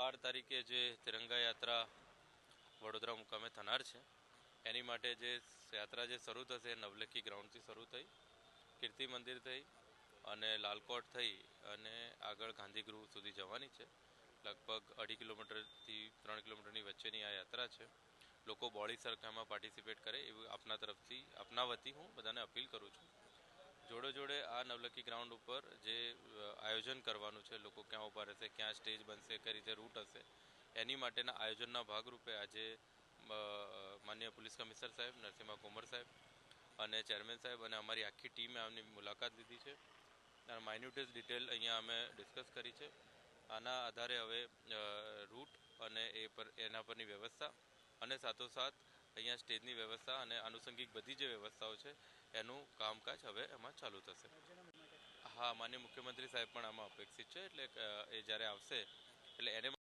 12 તારીખે જે તિરંગા યાત્રા વડોદરા મુકામે થનાર છે એની માટે જે યાત્રા જે શરૂ થશે નવલખી ગ્રાઉન્ડથી શરૂ થઈ કીર્તિ મંદિર થઈ અને લાલકોટ થઈ અને આગળ ગાંધીગૃહ સુધી જવાની છે. લગભગ 2.5 કિલોમીટરથી 3 કિલોમીટરની વચ્ચેની આ યાત્રા છે. લોકો બોડી સરખામાં પાર્ટિસિપેટ કરે એવું આપના વતી હું બધાને અપીલ કરું છું. જોડે જોડે આ નવલખી ગ્રાઉન્ડ ઉપર જે આયોજન કરવાનું છે, લોકો ક્યાં ઊભા રહેશે, ક્યાં સ્ટેજ બનશે, કઈ રીતે રૂટ હશે, એની માટેના આયોજનના ભાગરૂપે આજે માનનીય પોલીસ કમિશનર સાહેબ નરસિંહા કોમર સાહેબ અને ચેરમેન સાહેબ અને અમારી આખી ટીમે આમની મુલાકાત લીધી છે. માઇન્યુટેસ્ટ ડિટેલ અહીંયા અમે ડિસ્કસ કરી છે. આના આધારે હવે રૂટ અને એના પરની વ્યવસ્થા અને સાથોસાથ અહીંયા સ્ટેજની વ્યવસ્થા અને આનુષંગિક બધી જે વ્યવસ્થાઓ છે એનું કામકાજ હવે એમાં ચાલુ થશે. હા, માનનીય મુખ્યમંત્રી સાહેબ પણ આમાં અપેક્ષિત છે, એટલે એ જ્યારે આવશે એટલે એને